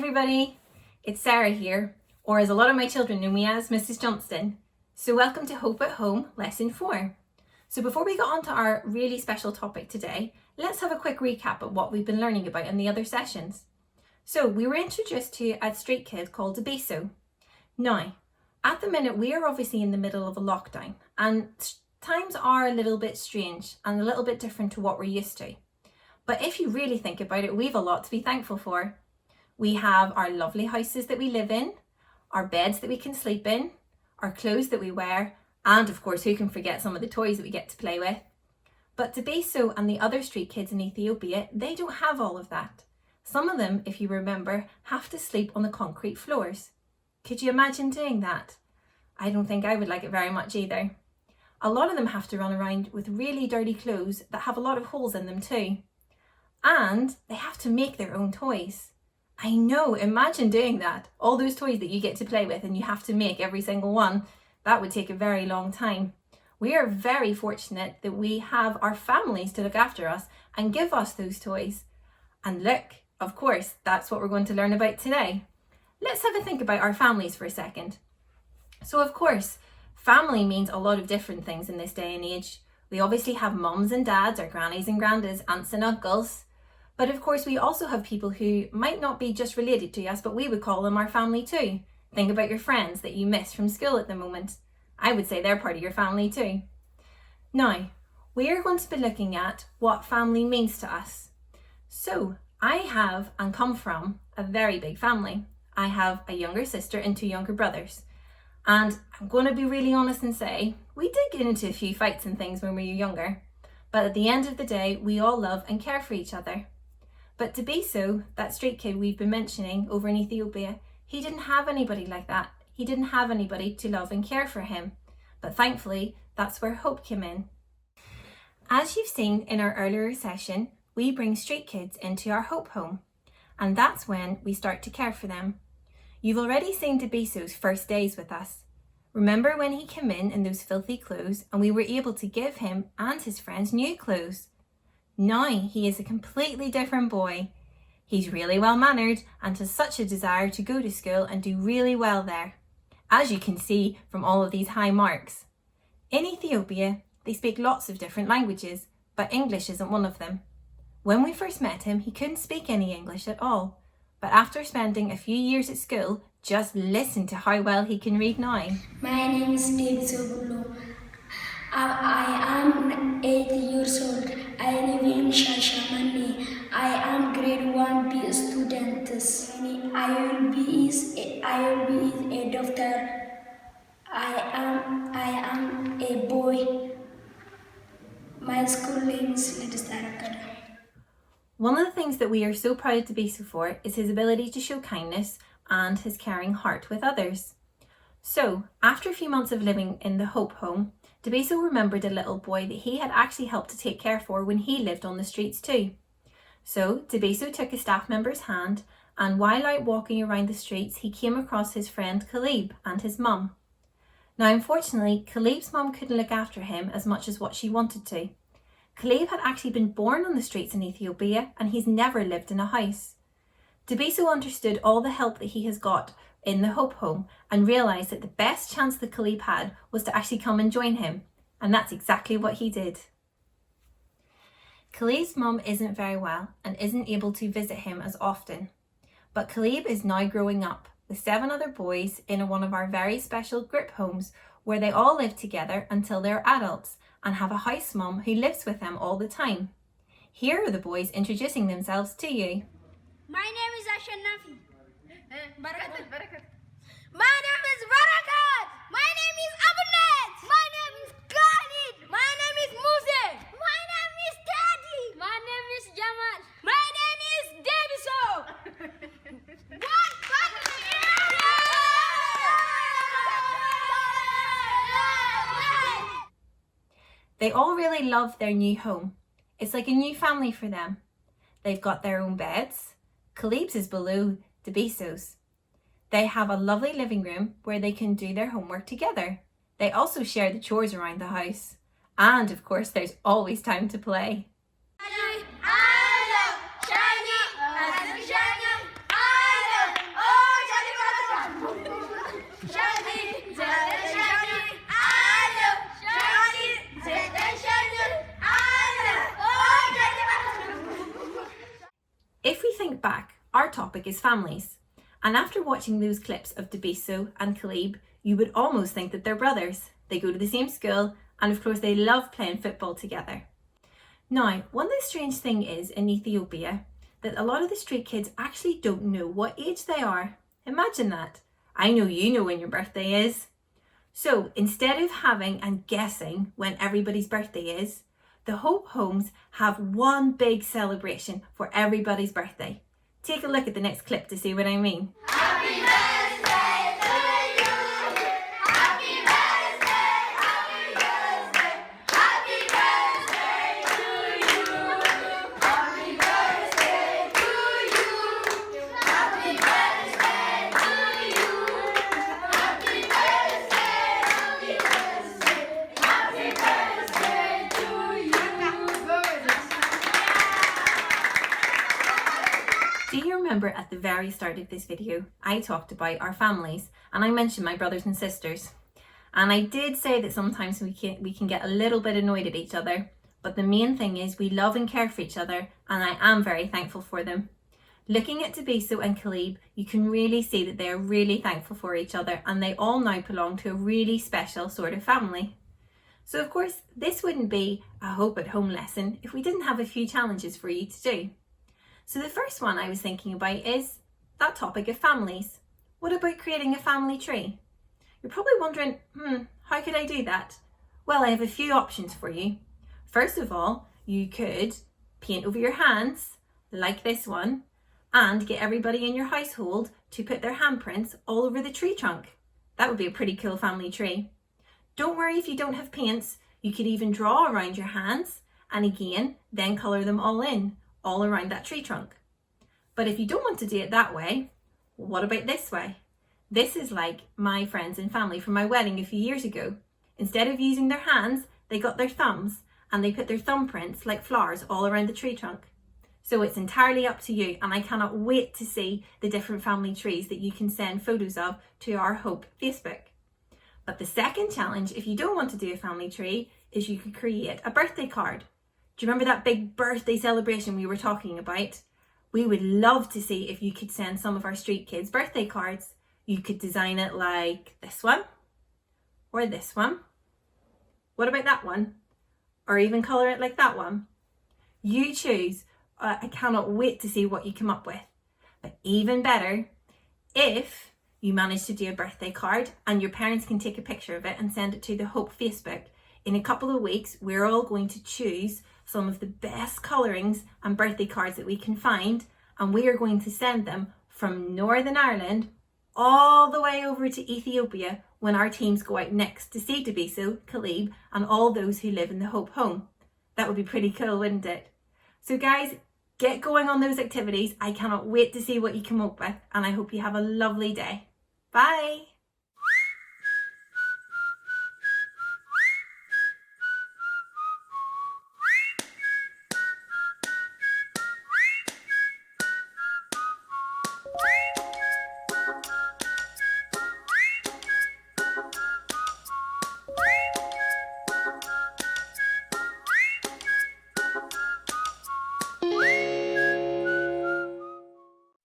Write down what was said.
everybody, it's Sarah here, or as a lot of my children know me as, Mrs. Johnston. So welcome to Hope at Home Lesson 4. So before we get on to our really special topic today, let's have a quick recap of what we've been learning about in the other sessions. So we were introduced to a street kid called Debeso. Now, at the minute we are obviously in the middle of a lockdown and times are a little bit strange and a little bit different to what we're used to. But if you really think about it, we've a lot to be thankful for. We have our lovely houses that we live in, our beds that we can sleep in, our clothes that we wear, and of course, who can forget some of the toys that we get to play with. But Debeso and the other street kids in Ethiopia, they don't have all of that. Some of them, if you remember, have to sleep on the concrete floors. Could you imagine doing that? I don't think I would like it very much either. A lot of them have to run around with really dirty clothes that have a lot of holes in them too. And they have to make their own toys. I know, imagine doing that. All those toys that you get to play with and you have to make every single one. That would take a very long time. We are very fortunate that we have our families to look after us and give us those toys. And look, of course, that's what we're going to learn about today. Let's have a think about our families for a second. So of course, family means a lot of different things in this day and age. We obviously have mums and dads, our grannies and grandads, aunts and uncles. But of course, we also have people who might not be just related to us, but we would call them our family too. Think about your friends that you miss from school at the moment. I would say they're part of your family too. Now, we are going to be looking at what family means to us. So, I have and come from a very big family. I have a younger sister and 2 younger brothers. And I'm going to be really honest and say, we did get into a few fights and things when we were younger. But at the end of the day, we all love and care for each other. But Debeso, that street kid we've been mentioning over in Ethiopia, he didn't have anybody like that. He didn't have anybody to love and care for him. But thankfully, that's where Hope came in. As you've seen in our earlier session, we bring street kids into our Hope home. And that's when we start to care for them. You've already seen Debeso's first days with us. Remember when he came in those filthy clothes and we were able to give him and his friends new clothes? Now he is a completely different boy. He's really well mannered and has such a desire to go to school and do really well there, as you can see from all of these high marks. In Ethiopia, they speak lots of different languages, but English isn't one of them. When we first met him, he couldn't speak any English at all, but after spending a few years at school, just listen to how well he can read now. My name is Debeso Bulo. I am 8 years old. I live in Shashamane. I am grade 1B student. I will be a doctor. I am a boy. My school name is Ladis Arakada. One of the things that we are so proud to be so for is his ability to show kindness and his caring heart with others. So, after a few months of living in the Hope home, Debeso remembered a little boy that he had actually helped to take care for when he lived on the streets too. So, Debeso took a staff member's hand, and while out walking around the streets, he came across his friend Caleb and his mum. Now, unfortunately, Caleb's mum couldn't look after him as much as what she wanted to. Caleb had actually been born on the streets in Ethiopia, and he's never lived in a house. Debeso understood all the help that he has got in the Hope home and realised that the best chance that Caleb had was to actually come and join him, and that's exactly what he did. Caleb's mum isn't very well and isn't able to visit him as often, but Caleb is now growing up with 7 other boys in one of our very special group homes where they all live together until they're adults and have a house mum who lives with them all the time. Here are the boys introducing themselves to you. My name is Ashanafi. Barakat. My name is Barakat. My name is Abnet. My name is Khalid. My name is Muse. My name is Tati. My name is Jamal. My name is Debeso. One family. They all really love their new home. It's like a new family for them. They've got their own beds. Caleb's is below Debeso's. They have a lovely living room where they can do their homework together. They also share the chores around the house. And of course, there's always time to play. If we think back, our topic is families. And after watching those clips of Debiso and Khalib, you would almost think that they're brothers. They go to the same school, and of course they love playing football together. Now, one strange thing is in Ethiopia that a lot of the street kids actually don't know what age they are. Imagine that. I know you know when your birthday is. So instead of having and guessing when everybody's birthday is, the Hope Homes have one big celebration for everybody's birthday. Take a look at the next clip to see what I mean. Happy birthday to you. Happy birthday, happy birthday, happy birthday to you. Happy birthday to you. Happy birthday to you. Happy birthday, happy birthday, happy birthday to you. Do you remember at the very start of this video, I talked about our families and I mentioned my brothers and sisters. And I did say that sometimes we can get a little bit annoyed at each other, but the main thing is we love and care for each other, and I am very thankful for them. Looking at Debiso and Khalib, you can really see that they are really thankful for each other, and they all now belong to a really special sort of family. So of course, this wouldn't be a Hope at Home lesson if we didn't have a few challenges for you to do. So the first one I was thinking about is that topic of families. What about creating a family tree? You're probably wondering, how could I do that? Well, I have a few options for you. First of all, you could paint over your hands, like this one, and get everybody in your household to put their handprints all over the tree trunk. That would be a pretty cool family tree. Don't worry if you don't have paints, you could even draw around your hands, and again, then colour them all in, all around that tree trunk. But if you don't want to do it that way, what about this way? This is like my friends and family from my wedding a few years ago. Instead of using their hands, they got their thumbs and they put their thumbprints like flowers all around the tree trunk. So it's entirely up to you, and I cannot wait to see the different family trees that you can send photos of to our Hope Facebook. But the second challenge, if you don't want to do a family tree, is you could create a birthday card. Do you remember that big birthday celebration we were talking about? We would love to see if you could send some of our street kids birthday cards. You could design it like this one, or this one. What about that one? Or even colour it like that one. You choose. I cannot wait to see what you come up with. But even better, if you manage to do a birthday card and your parents can take a picture of it and send it to the Hope Facebook, in a couple of weeks, we're all going to choose some of the best colourings and birthday cards that we can find, and we are going to send them from Northern Ireland all the way over to Ethiopia when our teams go out next to see Debiso, Khalib, and all those who live in the Hope Home. That would be pretty cool, wouldn't it? So guys, get going on those activities. I cannot wait to see what you come up with, and I hope you have a lovely day. Bye!